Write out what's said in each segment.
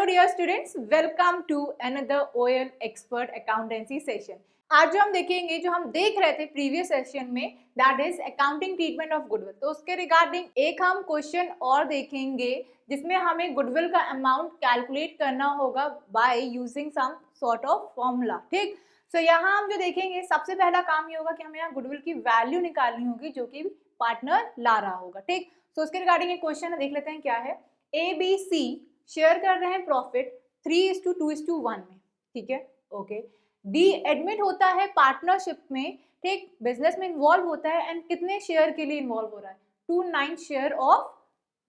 Hello dear students, welcome to another OL expert accountancy session. आज जो हम देखेंगे, जो हम देख रहे थे प्रीवियस सेशन में, that is accounting treatment of goodwill. तो उसके रिगार्डिंग एक हम क्वेश्चन और देखेंगे जिसमें हमें गुडविल का अमाउंट कैलकुलेट करना होगा by using some sort of formula. ठीक, सो यहाँ हम जो देखेंगे, सबसे पहला काम ये होगा कि हमें यहाँ गुडविल की वैल्यू निकालनी होगी जो कि पार्टनर ला रहा होगा। ठीक, सो उसके रिगार्डिंग एक क्वेश्चन देख लेते हैं क्या है। ABC शेयर कर रहे हैं प्रॉफिट 3:2:1 में, ठीक है, ओके। डी एडमिट होता है पार्टनरशिप में, ठीक, बिजनेस में इन्वॉल्व होता है एंड कितने शेयर के लिए इन्वॉल्व हो रहा है, 29 शेयर ऑफ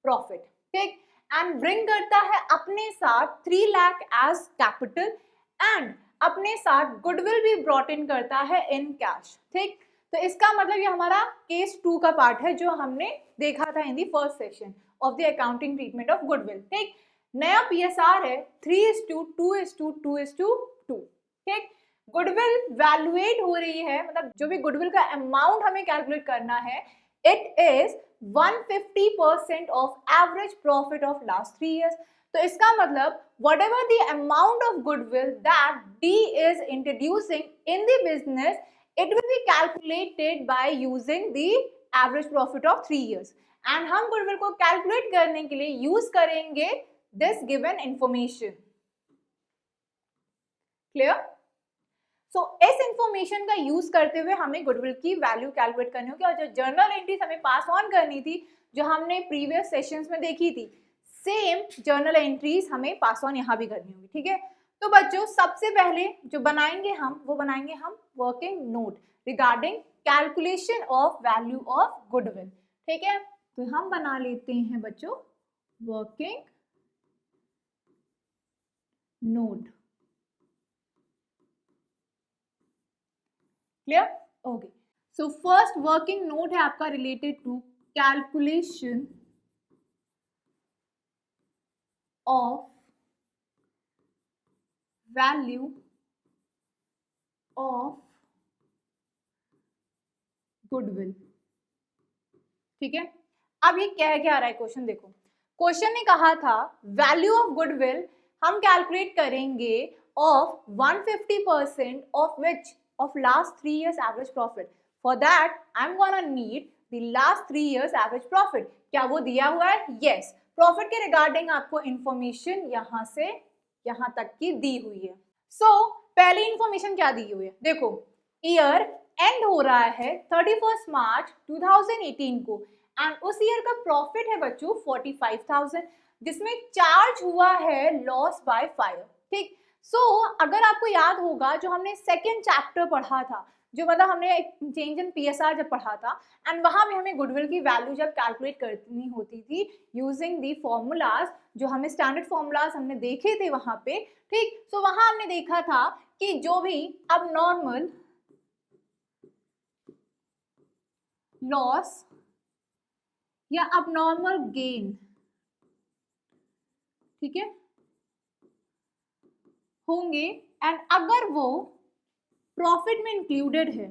प्रॉफिट, ठीक। एंड ब्रिंग करता है अपने साथ 3 लाख एज कैपिटल एंड अपने साथ गुडविल भी ब्रॉट इन करता है इन कैश। ठीक, तो इसका मतलब ये हमारा केस 2 का पार्ट है जो हमने देखा था in the first session of the accounting treatment of goodwill. ठीक, नया PSR है 3:2:2:2। ठीक, गुडविल वैल्यूएट हो रही है, मतलब जो भी गुडविल का अमाउंट हमें कैलकुलेट करना है, it is 150% of average profit of last 3 years। तो इसका मतलब whatever the amount of goodwill that D is introducing in the business, it will be calculated by using the average profit of 3 years। And हम goodwill को calculate करने के लिए use करेंगे this given information. Clear? सो इस information का use करते हुए हमें गुडविल की वैल्यू कैलकुलेट करनी होगी और जो जर्नल एंट्रीज हमें पास ऑन करनी थी, जो हमने प्रीवियस सेशंस में देखी थी, सेम जर्नल एंट्रीज हमें पास ऑन यहाँ भी करनी होगी। ठीक है, तो बच्चों सबसे पहले जो बनाएंगे हम, वो बनाएंगे हम working note regarding calculation of value of goodwill. ठीक है, तो हम बना लेते हैं बच्चों working note. Clear? Okay, so first working note है आपका related to calculation of value of goodwill. ठीक है, अब ये क्या आ रहा है क्वेश्चन, देखो क्वेश्चन ने कहा था वैल्यू ऑफ गुडविल हम कैलकुलेट करेंगे of 150% of which of last 3 years average profit. For that I am gonna need the last 3 years average profit. क्या वो दिया हुआ है? यस। प्रॉफिट के रिगार्डिंग आपको इंफॉर्मेशन यहाँ से यहाँ तक की दी हुई है। सो पहली इंफॉर्मेशन क्या दी हुई है, देखो ईयर एंड हो रहा है 31 मार्च 2018 को एंड उस ईयर का प्रॉफिट है बच्चों 45,000, जिसमें चार्ज हुआ है लॉस बाय फायर। ठीक, सो अगर आपको याद होगा जो हमने सेकेंड चैप्टर पढ़ा था, जो मतलब हमने चेंज इन PSR जब पढ़ा था एंड वहां भी हमें गुडविल की वैल्यू जब कैलकुलेट करनी होती थी यूजिंग दी फॉर्मूलाज, जो हमें स्टैंडर्ड फॉर्मूलाज हमने देखे थे वहां पे। ठीक, सो वहां हमने देखा था कि जो भी अब नॉर्मल लॉस या abnormal गेन, ठीक है, होंगे एंड अगर वो प्रॉफिट में इंक्लूडेड है,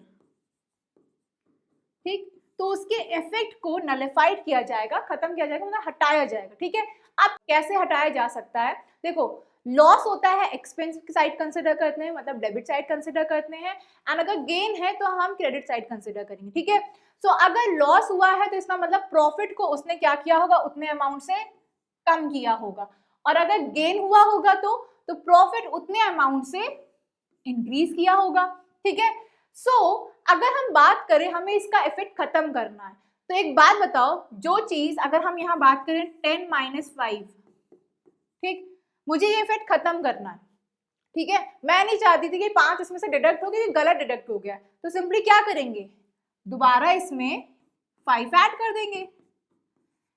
ठीक, तो उसके इफेक्ट को नलिफाइड किया जाएगा, खत्म किया जाएगा, मतलब हटाया जाएगा। ठीक है, अब कैसे हटाया जा सकता है, देखो लॉस होता है एक्सपेंस की साइड कंसिडर करते हैं, मतलब डेबिट साइड कंसिडर करते हैं, एंड अगर गेन है तो हम क्रेडिट साइड कंसिडर करेंगे। ठीक है, सो अगर लॉस हुआ है तो इसका मतलब प्रॉफिट को उसने क्या किया होगा, उतने अमाउंट से कम किया होगा, और अगर गेन हुआ होगा तो प्रॉफिट उतने अमाउंट से इंक्रीज किया होगा। ठीक है, सो अगर हम बात करें हमें इसका इफेक्ट खत्म करना है, तो एक बात बताओ, जो चीज अगर हम यहाँ बात करें 10 - 5, ठीक, मुझे ये इफेक्ट खत्म करना है। ठीक है, मैं नहीं चाहती थी कि 5 इसमें से डिडक्ट हो गया, गलत डिडक्ट हो गया, तो सिंपली क्या करेंगे, दोबारा इसमें 5 ऐड कर देंगे।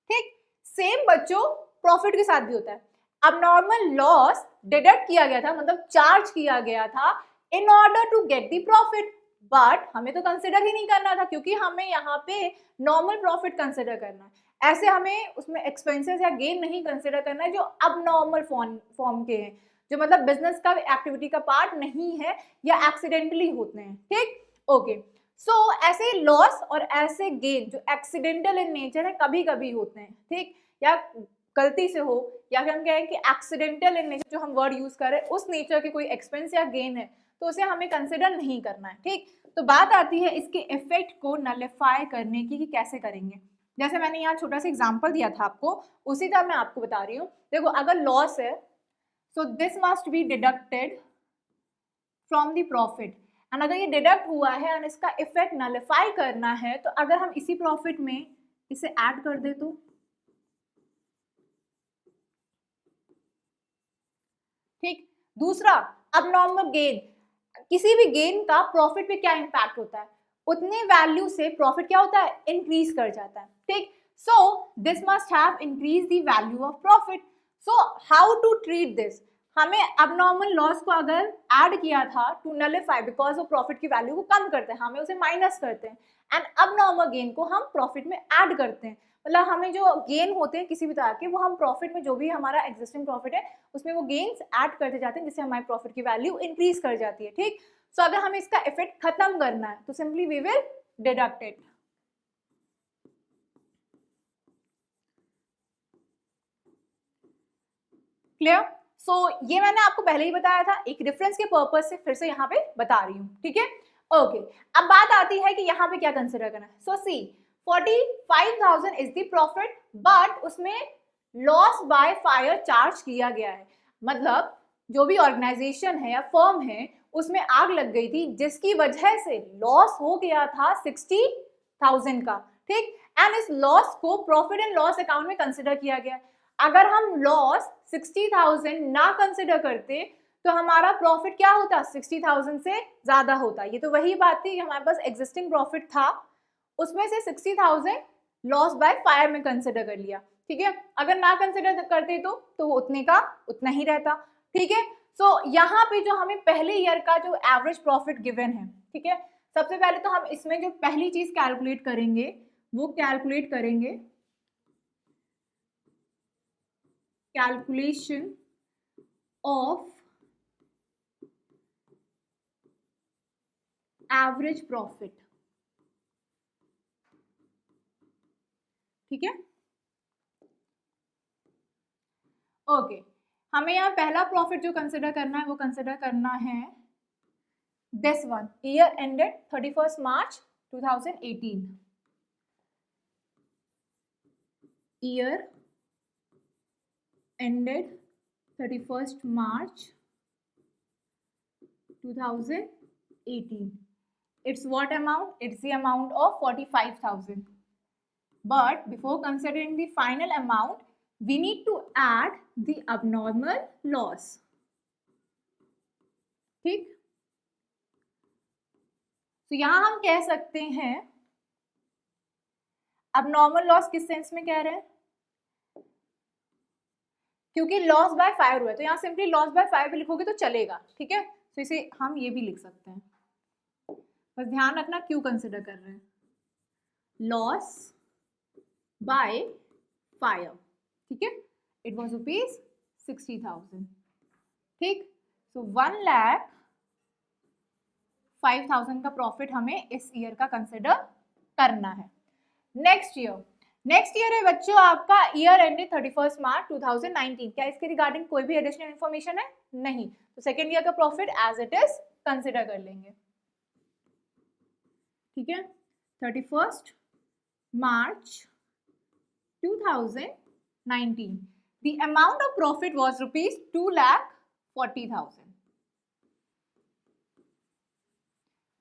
ठीक, सेम बच्चों प्रॉफिट के साथ भी होता है। अब नॉर्मल लॉस डिडक्ट किया गया था, मतलब चार्ज किया गया था in order to get the profit, but हमें तो कंसिडर ही नहीं करना था क्योंकि हमें यहाँ पे नॉर्मल प्रॉफिट कंसिडर करना है। ऐसे हमें उसमें एक्सपेंसेस या गेन नहीं कंसिडर करना है जो अब नॉर्मल फॉर्म के हैं, जो मतलब बिजनेस का एक्टिविटी का पार्ट नहीं है या एक्सीडेंटली होते हैं। ठीक, ओके, सो ऐसे लॉस और ऐसे गेन जो एक्सीडेंटल इन नेचर है कभी कभी होते हैं, ठीक, या गलती से हो या फिर हम कहें कि एक्सीडेंटल इन नेचर, जो हम वर्ड यूज कर रहे हैं उस नेचर के कोई एक्सपेंस या गेन है, तो उसे हमें कंसिडर नहीं करना है। ठीक, तो बात आती है इसके इफेक्ट को नलिफाई करने की कि कैसे करेंगे। जैसे मैंने यहाँ छोटा सा एग्जांपल दिया था आपको, उसी तरह मैं आपको बता रही हूँ। देखो, अगर लॉस है so this must be deducted from the profit, and अगर ये डिडक्ट हुआ है एंड इसका इफेक्ट नलिफाई करना है, तो अगर हम इसी प्रॉफिट में इसे ऐड कर दे तो ठीक। दूसरा, अबनॉर्मल गेन, किसी भी गेन का प्रॉफिट पे क्या इंपैक्ट होता है, उतने वैल्यू से प्रॉफिट क्या होता है, इंक्रीज कर जाता है। ठीक, so this must have increase the value of profit. So how to treat this, हमें अबनॉर्मल लॉस को अगर ऐड किया था टू नलिफाई, बिकॉज वो प्रॉफिट की वैल्यू को कम करते हैं, हमें उसे माइनस करते हैं, एंड अबनॉर्मल गेन को हम प्रॉफिट में ऐड करते हैं। मतलब हमें जो गेन होते हैं किसी भी तरह के, वो हम प्रॉफिट में, जो भी हमारा एग्जिस्टिंग प्रॉफिट है उसमें वो गेन्स ऐड करते जाते हैं, जिससे हमारी प्रॉफिट की वैल्यू इंक्रीज कर जाती है। ठीक, सो अगर हमें इसका इफेक्ट खत्म करना है तो simply we will deduct it. Clear? So ये मैंने आपको पहले ही बताया था, एक रेफरेंस के पर्पज से फिर से यहाँ पे बता रही हूँ। ठीक है, ओके। अब बात आती है कि यहाँ पे क्या कंसिडर करना है। सो सी 45,000 इज द प्रॉफिट, बट उसमें लॉस बाय फायर चार्ज किया गया है। मतलब जो भी ऑर्गेनाइजेशन है या फर्म है उसमें आग लग गई थी, जिसकी वजह से लॉस हो गया था 60,000 का। ठीक, एंड इस लॉस को प्रॉफिट एंड लॉस अकाउंट में कंसिडर किया गया। अगर हम लॉस 60,000 ना कंसिडर करते तो हमारा प्रॉफिट क्या होता, 60,000 से ज्यादा होता। ये तो वही बात थी कि हमारे पास एग्जिस्टिंग प्रॉफिट था, उसमें से 60,000 लॉस बाय फायर में कंसिडर कर लिया। ठीक है, अगर ना कंसिडर करते तो वो उतने का उतना ही रहता। ठीक है, सो यहाँ पे जो हमें पहले ईयर का जो एवरेज प्रॉफिट गिवन है, ठीक है, सबसे पहले तो हम इसमें जो पहली चीज कैलकुलेट करेंगे वो कैलकुलेट करेंगे कैलकुलेशन ऑफ एवरेज प्रॉफिट। ठीक है, ओके। हमें यहाँ पहला प्रॉफिट जो कंसिडर करना है वो कंसिडर करना है this one, year ended 31 March 2018, year ended 31st March 2018. It's what amount? It's the amount of 45,000. But before considering the final amount, we need to add the abnormal loss. ठीक, तो यहां हम कह सकते हैं abnormal loss किस sense में कह रहे हैं, क्योंकि लॉस बाय फायर हुआ है तो यहाँ सिंपली लॉस बाय फायर भी लिखोगे तो चलेगा। ठीक है, तो इसे हम ये भी लिख सकते हैं, बस ध्यान रखना क्यों कंसिडर कर रहे हैं, लॉस बाय फायर। ठीक है, इट वॉज रुपीज 60,000। ठीक, सो 1,05,000 का प्रॉफिट हमें इस ईयर का कंसिडर करना है। नेक्स्ट ईयर है बच्चों आपका ईयर एंडेड 31 मार्च 2019। क्या इसके रिगार्डिंग कोई भी एडिशनल इन्फॉर्मेशन है? नहीं, तो सेकेंड ईयर का profit as it is consider कर लेंगे। ठीक है, 31 मार्च 2019, the amount of profit was rupees 2,40,000.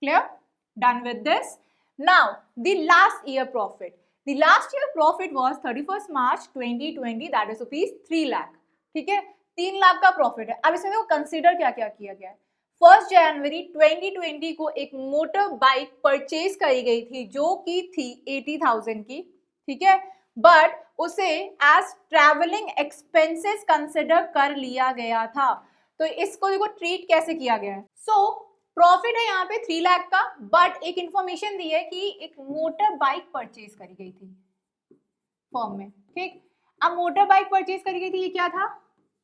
Clear? Done with this. Now the last year profit. The last year profit was 31st March 2020, that is rupees 3 lakh. ठीक है, 3 लाख का profit है। अब इसमें देखो कंसीडर क्या क्या किया गया है। 1 जनवरी 2020 को एक मोटर बाइक परचेज करी गई थी जो कि थी 80,000 की। ठीक है, बट उसे एज ट्रैवलिंग एक्सपेंसेस कंसिडर कर लिया गया था। तो इसको देखो ट्रीट कैसे किया गया है। सो प्रॉफिट है यहाँ पे 3 लाख का, बट एक इंफॉर्मेशन दी है कि एक मोटर बाइक परचेज करी गई थी फॉर्म में। ठीक, अब मोटर बाइक परचेज करी गई थी, ये क्या था,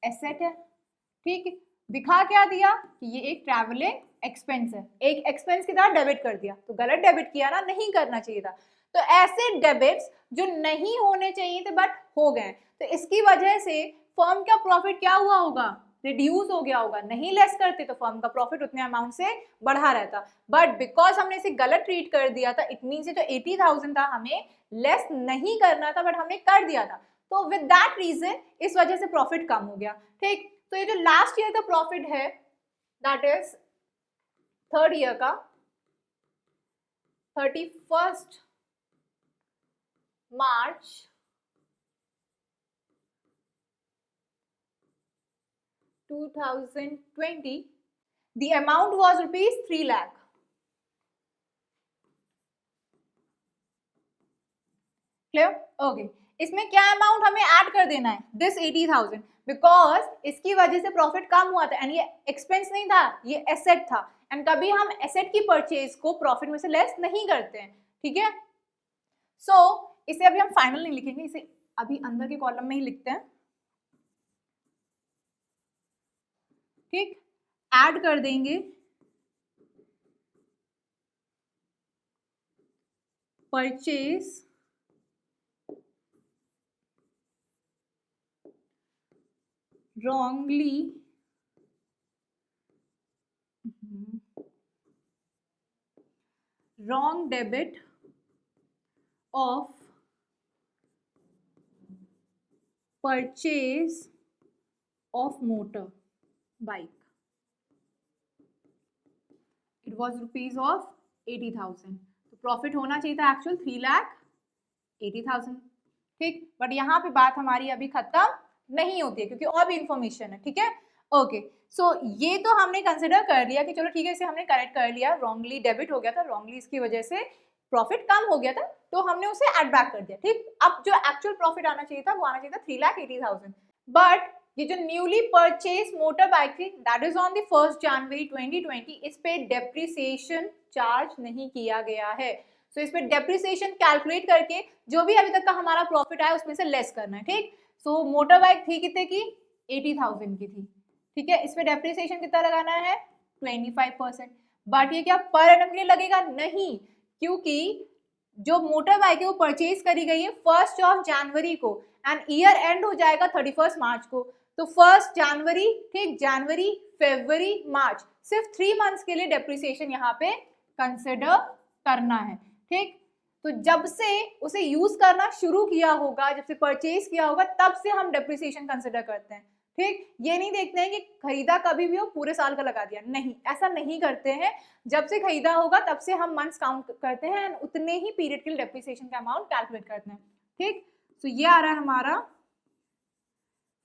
एसेट है। ठीक, दिखा क्या दिया कि ये एक ट्रैवलिंग एक्सपेंस है, एक एक्सपेंस की तरह डेबिट कर दिया, तो गलत डेबिट किया ना, नहीं करना चाहिए था। तो ऐसे डेबिट्स जो नहीं होने चाहिए थे बट हो गए, तो इसकी वजह से फर्म का प्रॉफिट क्या हुआ होगा, रिड्यूस हो गया होगा। नहीं लेस करते तो फर्म का प्रॉफिट उतने अमाउंट से बढ़ा रहता, बट बिकॉज हमने इसे गलत ट्रीट कर दिया था, इट मीन से जो 80,000 था हमें लेस नहीं करना था, बट हमने कर दिया था, तो विद दैट रीजन इस वजह से प्रॉफिट कम हो गया। ठीक, तो ये जो लास्ट ईयर का प्रॉफिट है दैट इज थर्ड ईयर का 31 March 2020, the amount was rupees 3 lakh. Clear? Okay, इसमें क्या अमाउंट हमें ऐड कर देना है, दिस 80,000, बिकॉज इसकी वजह से प्रॉफिट कम हुआ था एंड ये एक्सपेंस नहीं था, ये एसेट था, एंड कभी हम एसेट की परचेज को प्रॉफिट में से लेस नहीं करते हैं। ठीक है, सो इसे अभी हम फाइनल नहीं लिखेंगे, इसे अभी अंदर के कॉलम में ही लिखते हैं। ठीक, ऐड कर देंगे purchase wrongly wrong debit of purchase of motor bike, it was rupees of 80,000, तो प्रॉफिट होना चाहिए था एक्चुअल 3,80,000। ठीक, बट यहाँ पे बात हमारी अभी खत्म नहीं होती है क्योंकि और भी इंफॉर्मेशन है। ठीक है, ओके, सो ये तो हमने कंसिडर कर लिया कि चलो ठीक है, इसे हमने करेक्ट कर लिया, रॉन्गली डेबिट हो गया था, रॉन्गली इसकी वजह से प्रॉफिट कम हो गया था, तो हमने उसे ऐड बैक कर दिया। ठीक, अब जो एक्चुअल प्रॉफिट आना चाहिए था वो आना चाहिए था 3,80,000, बट ये जो न्यूली परचेज मोटर बाइक थी दैट इज ऑन द 1 जनवरी 2020, इस पे डेप्रिसिएशन चार्ज नहीं किया गया है। सो इस पे डेप्रिसिएशन कैलकुलेट करके जो भी अभी तक का हमारा प्रॉफिट आया उसमें से लेस करना है। ठीक, सो मोटर बाइक थी कितने की, 80,000 की थी। ठीक है, इस पे डेप्रिसिएशन कितना लगाना है, 25%, बट ये क्या पर एनम के लिए लगेगा, नहीं, क्योंकि जो मोटर बाइक है वो परचेज करी गई है 1 जनवरी को एंड ईयर एंड हो जाएगा 31 मार्च को, तो 1 जनवरी, ठीक, जनवरी, फरवरी, मार्च, सिर्फ 3 मंथ्स के लिए डेप्रिसिएशन यहाँ पे कंसिडर करना है। ठीक, तो जब से उसे यूज करना शुरू किया होगा, जब से परचेज किया होगा, तब से हम डेप्रिसिएशन कंसिडर करते हैं। ठीक, ये नहीं देखते हैं कि खरीदा कभी भी हो पूरे साल का लगा दिया, नहीं, ऐसा नहीं करते हैं। जब से खरीदा होगा तब से हम मंथ्स काउंट करते हैं एंड उतने ही पीरियड के लिए डेप्रिसिएशन का अमाउंट कैलकुलेट करते हैं। ठीक, सो ये आ रहा है हमारा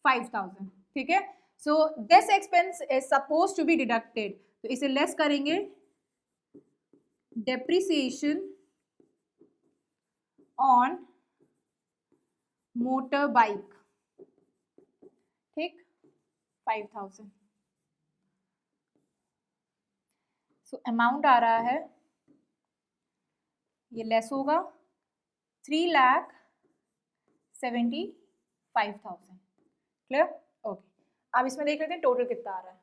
5,000। ठीक है, so this expense is suppose to be deducted, तो इसे लेस करेंगे डेप्रिसिएशन ऑन मोटर बाइक। ठीक, 5,000, सो अमाउंट आ रहा है, ये लेस होगा 3,75,000। क्लियर? ओके, अब इसमें देख लेते हैं टोटल कितना आ रहा है।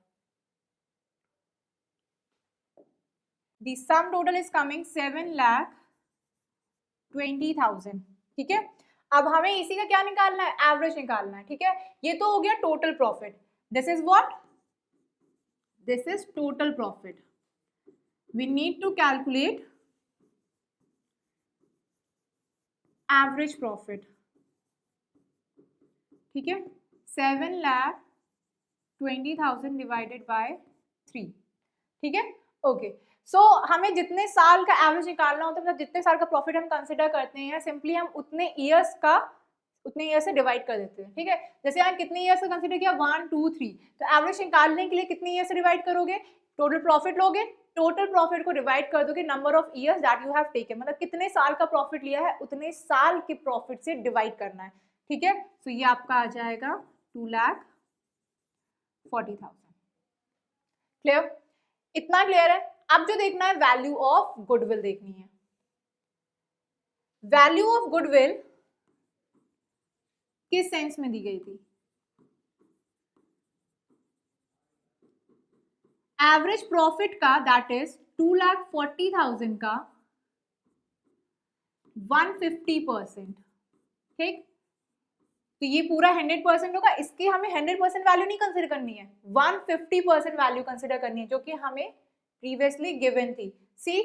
The sum total is coming 7,20,000। ठीक है, अब हमें इसी का क्या निकालना है, एवरेज निकालना है। ठीक है, ये तो हो गया total profit, this is what, this is total profit, we need to calculate average profit. ठीक है, 7,20,000 डिवाइडेड बाय 3। ठीक है, ओके, सो हमें जितने साल का एवरेज निकालना होता है, मतलब जितने साल का प्रॉफिट हम कंसिडर करते हैं, सिंपली हम उतने ईयर से डिवाइड कर देते हैं। ठीक है, जैसे हम कितने ईयर्स का कंसिडर किया, 1, 2, 3, तो एवरेज निकालने के लिए कितने ईयर से डिवाइड करोगे, टोटल प्रॉफिट लोगे, टोटल प्रॉफिट को डिवाइड कर दोगे number of years that you have taken, मतलब कितने साल का प्रॉफिट लिया है उतने साल के प्रॉफिट से डिवाइड करना है। ठीक है, सो ये आपका आ जाएगा 2,40,000। क्लियर? इतना क्लियर है? अब जो देखना है वैल्यू ऑफ गुडविल देखनी है। वैल्यू ऑफ गुडविल किस सेंस में दी गई थी, एवरेज प्रॉफिट का दैट इज 2,40,000 का 150%। ठीक, तो ये पूरा 100% होगा, इसकी हमें 100% वैल्यू नहीं कंसिडर करनी है, 150% वैल्यू कंसिडर करनी है जो कि हमें प्रीवियसली गिवन थी। सी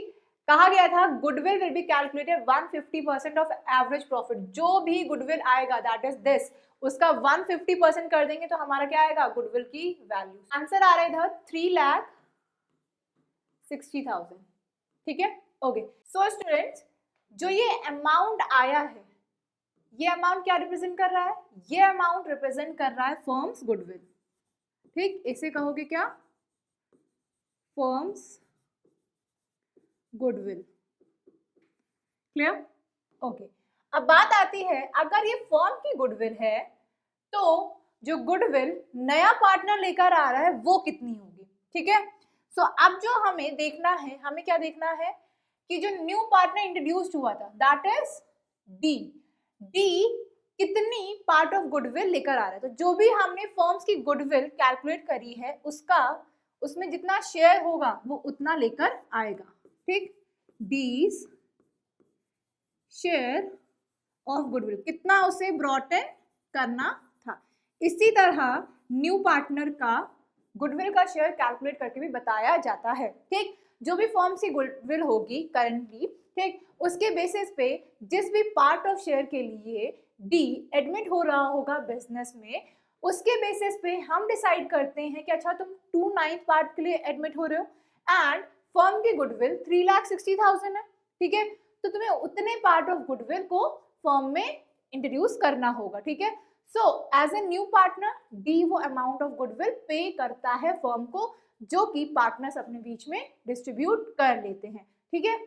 कहा गया था goodwill will be calculated 150% of average profit, जो भी गुडविल आएगा दैट इज दिस, उसका 150% कर देंगे तो हमारा क्या आएगा, गुडविल की वैल्यू। आंसर आ रहा है इधर 3,60,000, ठीक है, ओके। सो स्टूडेंट्स, जो ये अमाउंट आया है, ये अमाउंट क्या रिप्रेजेंट कर रहा है, ये अमाउंट रिप्रेजेंट कर रहा है फर्म्स गुडविल, ठीक, इसे कहोगे क्या, फर्म्स गुडविल, क्लियर, ओके। अब बात आती है, अगर ये फर्म की गुडविल है तो जो गुडविल नया पार्टनर लेकर आ रहा है वो कितनी होगी, ठीक है। सो अब जो हमें देखना है, हमें क्या देखना है कि जो न्यू पार्टनर इंट्रोड्यूस्ड हुआ था दैट इज डी, डी कितनी पार्ट ऑफ गुडविल लेकर आ रहा है, तो जो भी हमने फर्म्स की गुडविल कैलकुलेट करी है उसका, उसमें जितना शेयर होगा वो उतना लेकर आएगा, ठीक, डीज शेयर ऑफ गुडविल, कितना उसे ब्रॉट इन करना था। इसी तरह न्यू पार्टनर का गुडविल का शेयर कैलकुलेट करके भी बताया जाता है, ठीक। जो भी फर्म की गुडविल होगी करंटली, ठीक, उसके बेसिस पे जिस भी पार्ट ऑफ शेयर के लिए डी एडमिट हो रहा होगा बिजनेस में, उसके बेसिस पे हम डिसाइड करते हैं कि अच्छा तुम 2/9 पार्ट के लिए एडमिट हो रहे हो एंड फर्म की गुडविल 3,60,000 है, ठीक है, तो तुम्हें उतने पार्ट ऑफ गुडविल को फर्म में इंट्रोड्यूस करना होगा, ठीक है। So as a new partner D वो अमाउंट ऑफ गुडविल पे करता है फर्म को, जो कि पार्टनर्स अपने बीच में डिस्ट्रीब्यूट कर लेते हैं, ठीक है।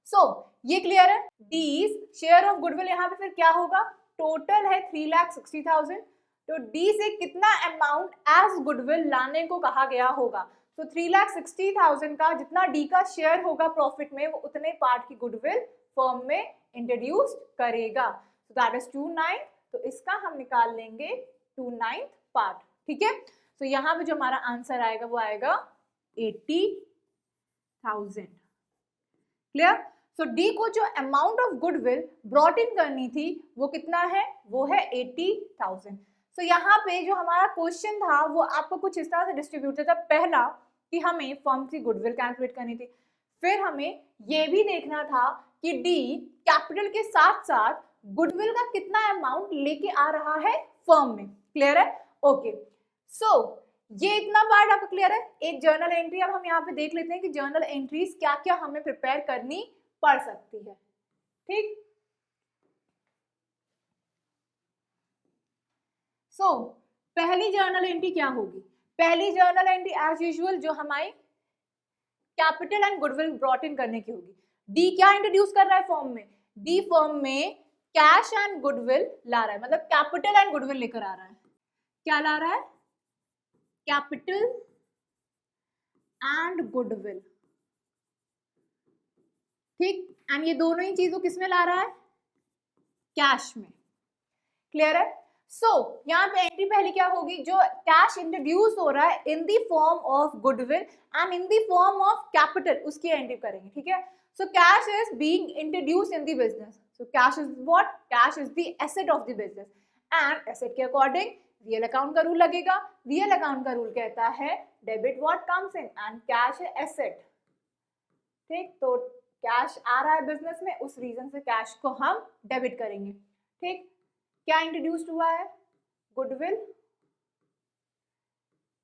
सो ये क्लियर है, डीज शेयर ऑफ गुडविल यहाँ पे फिर क्या होगा, टोटल है 3,60,000, तो डी से कितना अमाउंट एज गुडविल लाने को कहा गया होगा, तो 3,60,000 का जितना डी का शेयर होगा प्रॉफिट में वो उतने पार्ट की गुडविल फर्म में इंट्रोड्यूस करेगा, तो दैट इज 2/9, तो इसका हम निकाल लेंगे 2/9 पार्ट, ठीक है। तो यहाँ पे जो हमारा आंसर आएगा वो आएगा 80,000, क्लियर। सो डी को जो amount of goodwill brought in करनी थी वो कितना है, वो है 80,000। सो यहाँ पे जो हमारा क्वेश्चन था वो आपको कुछ इस तरह से डिस्ट्रीब्यूटेड था, पहला कि हमें फर्म की गुडविल कैलकुलेट करनी थी, फिर हमें ये भी देखना था कि डी कैपिटल के साथ साथ गुडविल का कितना अमाउंट लेके आ रहा है फर्म में, क्लियर है, ओके। सो ये इतना पार्ट आपको क्लियर है। एक जर्नल एंट्री अब हम यहाँ पे देख लेते हैं कि जर्नल एंट्रीज क्या क्या हमें प्रिपेयर करनी पड़ सकती है, ठीक। सो पहली जर्नल एंट्री क्या होगी, पहली जर्नल एंट्री एज यूजुअल जो हमारी capital and goodwill brought in करने की होगी। डी क्या इंट्रोड्यूस कर रहा है फर्म में, डी फर्म में कैश एंड गुडविल ला रहा है, मतलब कैपिटल एंड गुडविल लेकर आ रहा है, क्या ला रहा है, कैपिटल एंड गुडविल, ठीक, एंड ये दोनों ही चीजों किसमें ला रहा है, कैश में, क्लियर है। सो यहाँ पे एंट्री पहली क्या होगी, जो कैश इंट्रोड्यूस हो रहा है in the form of goodwill and in the form of capital, उसकी एंट्री करेंगे, ठीक है। So cash is being introduce in the business, so cash is what, cash is the asset of the business and asset के according real account का rule लगेगा, real account का rule कहता है debit what comes in and cash है asset, ठीक, तो cash आ रहा है बिजनेस में, उस रीजन से कैश को हम डेबिट करेंगे, ठीक। क्या इंट्रोड्यूस्ड हुआ है, गुडविल,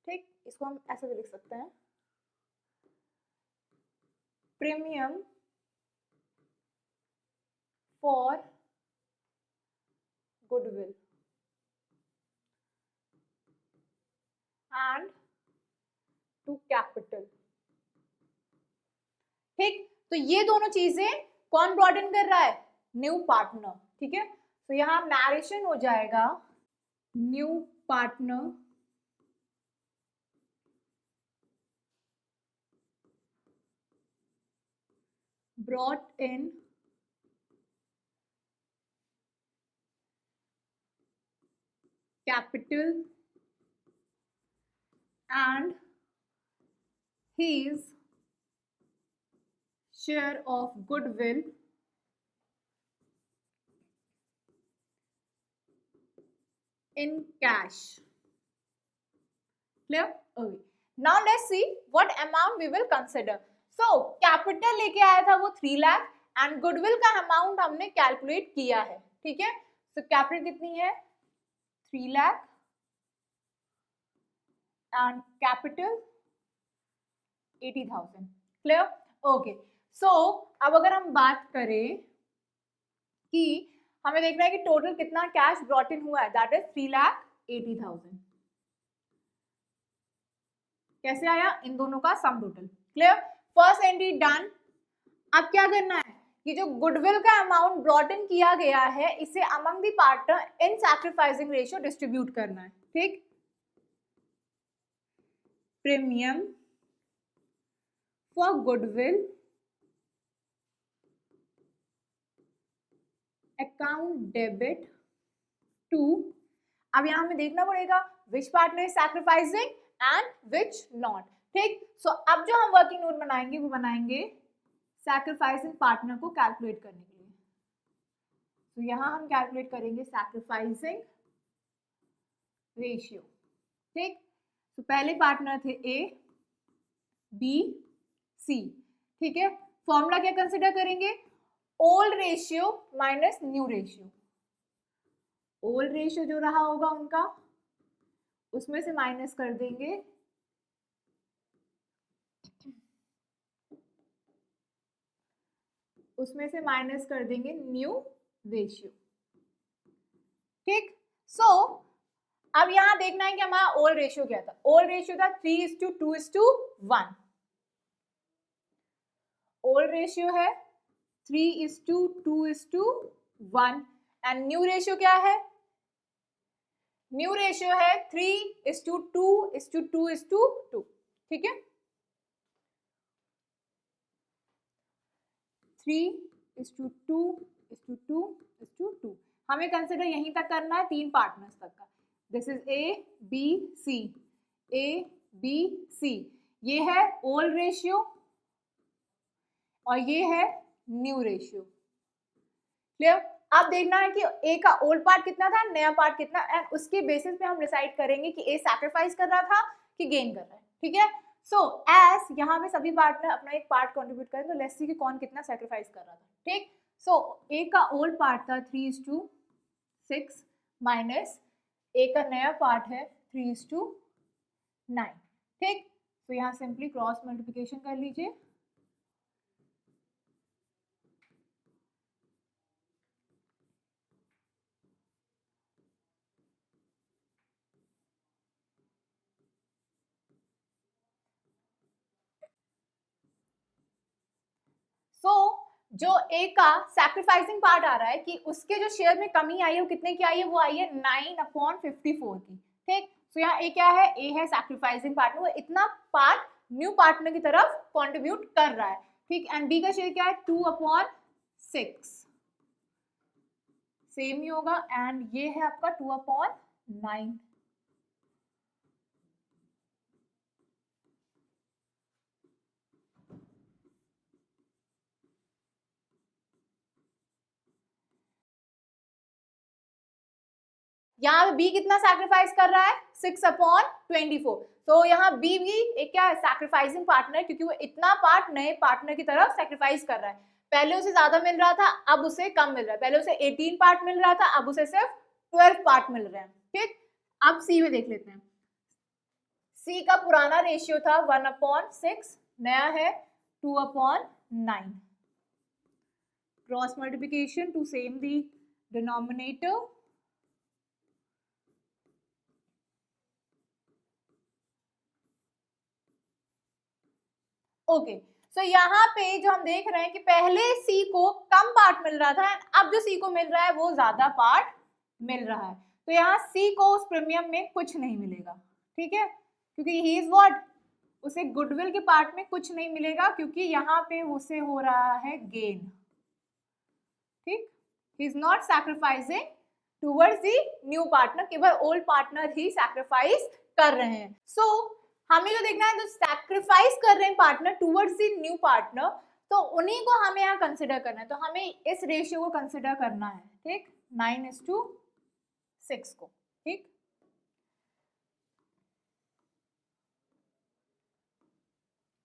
ठीक, इसको हम ऐसे भी लिख सकते हैं, premium for goodwill and to capital, ठीक। तो ये दोनों चीजें कौन ब्रॉट इन कर रहा है, न्यू पार्टनर, ठीक है। तो यहां नरेशन हो जाएगा new partner brought in capital and his share of goodwill in cash. Clear? Okay. Now let's see what amount we will consider. So capital लेके आया था वो 3 लाख and goodwill का amount हमने कैलकुलेट किया है, ठीक है? So capital कितनी है? 3 lakh and capital 80,000. Clear? Okay. So अब अगर हम बात करें कि हमें देखना है कि टोटल कितना कैश ब्रॉट इन हुआ है, दैट इज 3,80,000. कैसे आया? इन दोनों का sum total. Clear? First entry done. अब क्या करना है कि जो गुडविल का अमाउंट ब्रॉट इन किया गया है इसे among the partner in sacrificing ratio distribute करना है. ठीक? Premium for goodwill account debit to. अब यहां हमें देखना पड़ेगा which partner is sacrificing and which not. ठीक? सो अब जो हम वर्किंग नोट बनाएंगे वो बनाएंगे सैक्रिफाइसिंग पार्टनर को कैलकुलेट करने के लिए. तो यहां हम कैलकुलेट करेंगे सैक्रिफाइसिंग रेशियो. ठीक? तो पहले पार्टनर थे ए बी सी. ठीक है? फॉर्मूला क्या कंसिडर करेंगे? Old ratio minus new ratio. Old ratio जो रहा होगा उनका उसमें से माइनस कर देंगे न्यू रेशियो. ठीक? सो अब यहां देखना है कि हमारा ओल्ड रेशियो क्या था. ओल्ड रेशियो था 3:2:1. ओल्ड रेशियो है 3:2:1 एंड न्यू रेशियो क्या है? न्यू रेशियो है 3:2:2:2. ठीक है? 3:2:2:2. हमें कंसिडर यहीं तक करना है, 3 पार्टनर्स तक का. This is A B C. A B C ये है ओल्ड रेशियो और ये है न्यू रेशियो. क्लियर? अब देखना है कि ए का ओल्ड पार्ट कितना था, नया पार्ट कितना, एंड उसके बेसिस पे हम डिसाइड करेंगे कि ए सैक्रिफाइस कर रहा था कि गेन कर रहा है. ठीक है? सो एज यहाँ पे सभी पार्टनर अपना एक पार्ट कंट्रीब्यूट करें तो लेट्स सी कि कौन कितना सैक्रिफाइस कर रहा था. ठीक? सो ए का ओल्ड पार्ट था 3:6 माइनस ए का नया पार्ट है 3:9. ठीक? तो यहाँ सिंपली क्रॉस मल्टीप्लिकेशन कर लीजिए. सो जो ए का सैक्रिफाइसिंग पार्ट आ रहा है कि उसके जो शेयर में कमी आई है वो कितने की आई है? वो आई है 9/54 की. ठीक? तो यहाँ ए क्या है? ए है सैक्रिफाइसिंग पार्टनर. वो इतना पार्ट न्यू पार्टनर की तरफ कंट्रीब्यूट कर रहा है. ठीक? एंड बी का शेयर क्या है? 2/6. सेम ही होगा. एंड ये है आपका 2/9. यहाँ बी कितना सैक्रिफाइस कर रहा है? 6/24. तो यहाँ बी भी एक क्या है? सैक्रिफाइसिंग पार्टनर, क्योंकि वो इतना पार्ट नए पार्टनर की तरफ सैक्रिफाइस कर रहा है. पहले उसे ज्यादा मिल रहा था, अब उसे कम मिल रहा है. पहले उसे 18 पार्ट मिल रहा था, अब उसे सिर्फ 12 पार्ट मिल रहे हैं. ठीक? अब सी में देख लेते हैं. सी का पुराना रेशियो था 1/6, नया है 2/9. Cross multiplication to same the denominator. Okay. So यहाँ पे जो हम देख रहे हैं कि पहले सी को कम पार्ट मिल रहा था, अब जो सी को मिल रहा है वो ज्यादा पार्ट मिल रहा है. तो यहाँ सी को उस प्रीमियम में कुछ नहीं मिलेगा. ठीक है? क्योंकि ही इज व्हाट, उसे गुडविल के पार्ट में कुछ नहीं मिलेगा क्योंकि यहाँ पे उसे हो रहा है गेन. ठीक? He is not sacrificing towards the new partner, केवल ओल्ड पार्टनर ही सैक्रिफाइस कर रहे हैं. सो हमें जो देखना है जो सैक्रिफाइस कर रहे हैं partner towards the new partner, तो उन्हीं को हमें यहाँ कंसिडर करना है. तो हमें इस रेशियो को कंसिडर करना है. ठीक? 9:6 को. ठीक,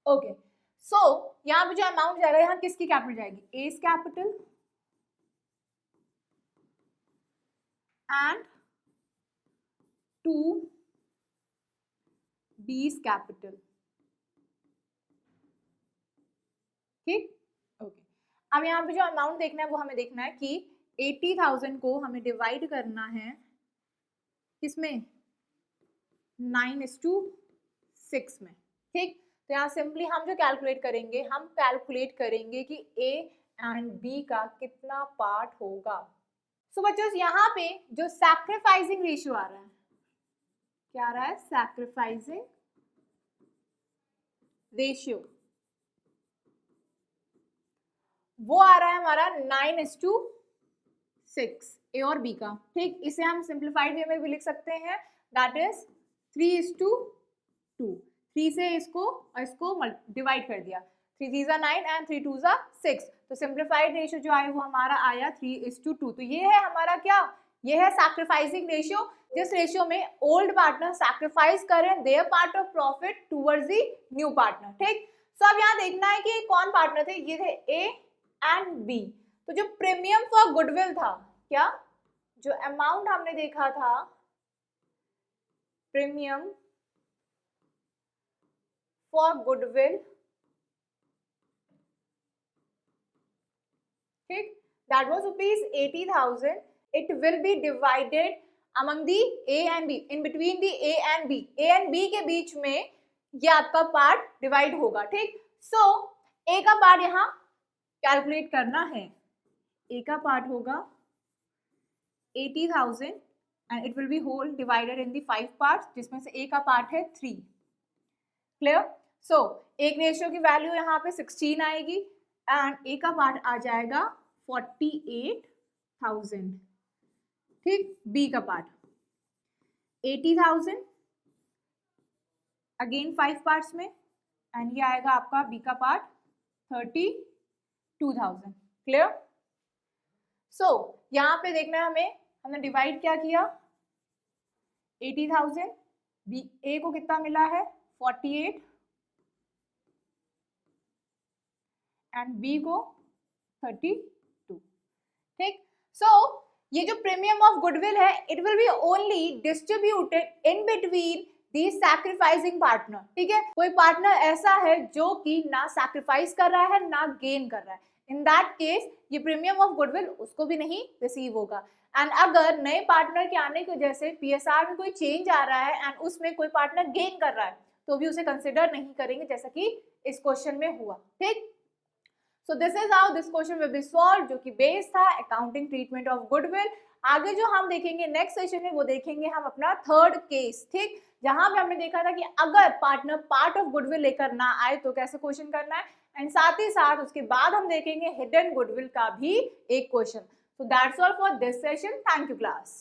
ओके। सो यहाँ पे जो अमाउंट जाएगा, यहाँ किसकी कैपिटल जाएगी, A's capital and to B's capital, ठीक, ओके। अब यहाँ पे जो अमाउंट देखना है वो हमें देखना है कि 80,000 को हमें डिवाइड करना है किसमें, 9:6 में, ठीक। तो यहाँ सिंपली हम जो कैलकुलेट करेंगे, हम कैलकुलेट करेंगे कि ए एंड बी का कितना पार्ट होगा। सो बच्चों यहाँ पे जो सैक्रिफाइसिंग रेशियो आ रहा है, क्या आ रहा है, सैक्रिफाइसिंग रेशियो, वो आ रहा है हमारा 9:6, ए और बी का, ठीक। इसे हम सिंप्लीफाइड वे में भी लिख सकते हैं, दैट इज 3:2, 3 से इसको और इसको डिवाइड कर दिया, 3 3 9 एंड 3 2 6, तो सिंप्लीफाइड रेशियो जो आया वो हमारा आया 3:2। तो ये है हमारा क्या, ये है सैक्रिफाइसिंग रेशियो, जिस रेशियो में ओल्ड पार्टनर सैक्रिफाइस करें there part of profit towards the new partner, ठीक। सो अब यहाँ देखना है कि कौन पार्टनर थे, ये थे ए एंड बी। तो जो प्रीमियम फॉर गुडविल था, क्या, जो अमाउंट हमने देखा था प्रीमियम फॉर गुडविल, ठीक, that was rupees 80,000. It will be divided among the A and B, in between the A and B. A and B के बीच में ये आपका पार्ट डिवाइड होगा, ठीक। सो A का पार्ट यहाँ कैलकुलेट करना है, A का पार्ट होगा 80,000 and it will be whole divided in the 5 parts, जिसमें से A का पार्ट है 3, क्लियर। सो एक रेशियो की वैल्यू यहाँ पे 16 आएगी एंड ए का पार्ट आ जाएगा 48,000, ठीक। बी का पार्ट 80,000 अगेन 5 पार्ट्स में एंड ये आएगा आपका बी का पार्ट 32,000, क्लियर। सो यहाँ पे देखना है हमने डिवाइड क्या किया, 80,000, बी ए को कितना मिला है 48 एंड बी को 32, ठीक। सो ये जो प्रीमियम ऑफ गुडविल है, it will be only distributed in between the sacrificing partner, ठीक है। कोई पार्टनर ऐसा है जो कि ना सैक्रिफाइस कर रहा है ना गेन कर रहा है, इन दैट केस ये प्रीमियम ऑफ गुडविल उसको भी नहीं रिसीव होगा। एंड अगर नए पार्टनर के आने की वजह से पीएसआर में कोई चेंज आ रहा है एंड उसमें कोई पार्टनर गेन कर रहा है तो भी उसे कंसिडर नहीं करेंगे, जैसा कि इस क्वेश्चन में हुआ, ठीक। So this is how this question will be solved, जो कि बेस था अकाउंटिंग ट्रीटमेंट ऑफ गुडविल। आगे जो हम देखेंगे नेक्स्ट सेशन में वो देखेंगे हम अपना थर्ड केस, ठीक, जहां पे हमने देखा था कि अगर पार्टनर पार्ट ऑफ गुडविल लेकर ना आए तो कैसे क्वेश्चन करना है, एंड साथ ही साथ उसके बाद हम देखेंगे हिडन गुडविल का भी एक question. So that's all for this session, thank you class.